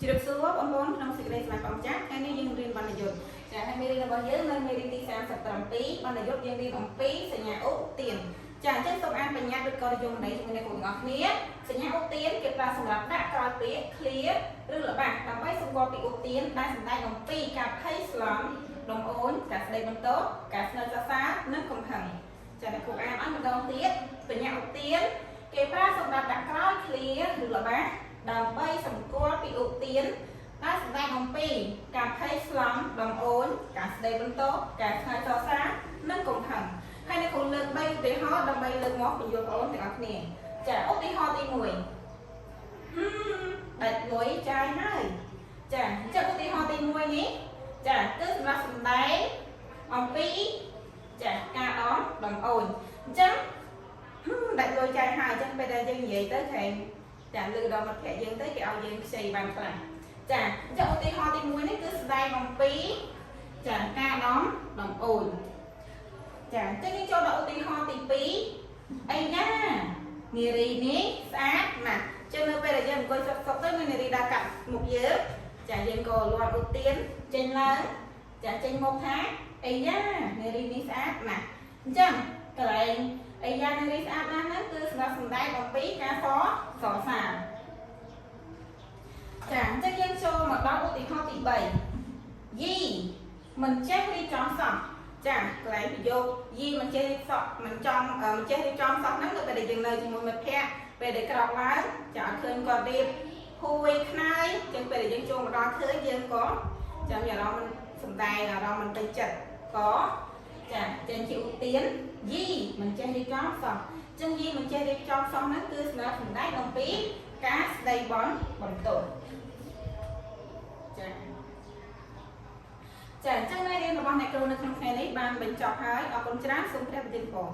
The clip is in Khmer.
ជម្រាបសួរបងប្អូនក្នុងសេចក្តីស្វាគមន៍ចាស់ថ្ងៃនេះយើងរៀនវណ្ណយុទ្ធចាហើយមេរៀនរបស់យើងនៅមេរៀនទី37វណ្ណយុទ្ធយើងរៀនអំពីសញ្ញាឧទានចាអញ្ចឹងសូមអានបញ្ញត្តិឬក៏យមន័យជាមួយអ្នកទាំងអស់គ្នាសញ្ញាឧទានគេប្រើសម្រាប់ដាក់ក្រោយពាក្យ clear ឬល្បះដើម្បីសម្គាល់ពីឧទានដែលសម្ដែងអំពីការភ័យស្លន់លំអូនការស្ដីបន្ទោសការស្នើសរសើរនិងកំហឹងចាអ្នកគ្រូអានឲ្យម្ដងទៀតសញ្ញាឧទានគេប្រើសម្រាប់ដាក់ក្រោយ clear ឬល្បះដើម្បីសម្គាល់ពីឧទានដែលសម្ដែងអំពីការភ័យស្លន់លំអូនការស្ដីបន្ទោសការស្នើសរសើរនិងកំហឹងហើយអ្នកគ្រូលើក3ឧទាហរណ៍ដើម្បីលើកមកបញ្យល់បងប្អូនទាំងអស់គ្នាចាឧទាហរណ៍ទី1ដាច់លុយចាយហើយចាអញ្ចឹងឧទាហរណ៍ទី1នេះចាគឺសម្រាប់សម្ដែងអំពីចាការលំអូនអញ្ចឹងដាច់លុយចាយហើយអញ្ចឹងពេលដែលយើងនិយាយទៅខែចាលើដល់មិត្តភក្តិយើងទៅគេឲ្យយើងខ្ចីបានខ្លះចាអញ្ចឹងឧទាហរណ៍ទី1នេះគឺស្ដែងអំពីចាការលំអូនចាអញ្ចឹងយើងចូលដល់ឧទាហរណ៍ទី2អីយ៉ានារីនេះស្អាតណាស់អញ្ចឹងនៅពេលដែលយើងអង្គុយសុកទៅមាននារីដើរកាត់មុខយើងចាយើងក៏លាត់ឧទានចេញឡើងចាចេញមកថាអីយ៉ានារីនេះស្អាតណាស់អញ្ចឹងកន្លែងអីយ៉ានារីស្អាតណាស់ហ្នឹងគឺសម្រាប់សម្ដែងអំពីការសរសើរចាអញ្ចឹងយើងចូលមកដល់ឧទាហរណ៍ទី3យីមិនចេះរៀបចំសក់ចាកន្លែងប្រយោគយីមិនចេះរៀបសក់មិនចេះរៀបចំសក់ហ្នឹងទៅពេលដែលយើងនៅជាមួយមិត្តភក្តិពេលដែលក្រោកឡើងចាឃើញគាត់រៀបហួយខ្នើយចឹងពេលដែលយើងចូលមកដល់ឃើញយើងក៏ចាំមានអារម្មណ៍សំដែងអារម្មណ៍មិនពេញចិត្តក៏ចាចេញជាឧទានយីមិនចេះរៀបចំសក់ចឹងយីមិនចេះរៀបចំសក់ហ្នឹងគឺសម្រាប់សម្ដែងអំពីការស្ដីបន្ទោសចាអញ្ចឹងមេរៀនរបស់អ្នកគ្រូនៅក្នុងថ្ងៃនេះបានបញ្ចប់ហើយអរគុណច្រើនសូមព្រះប្រទានពរ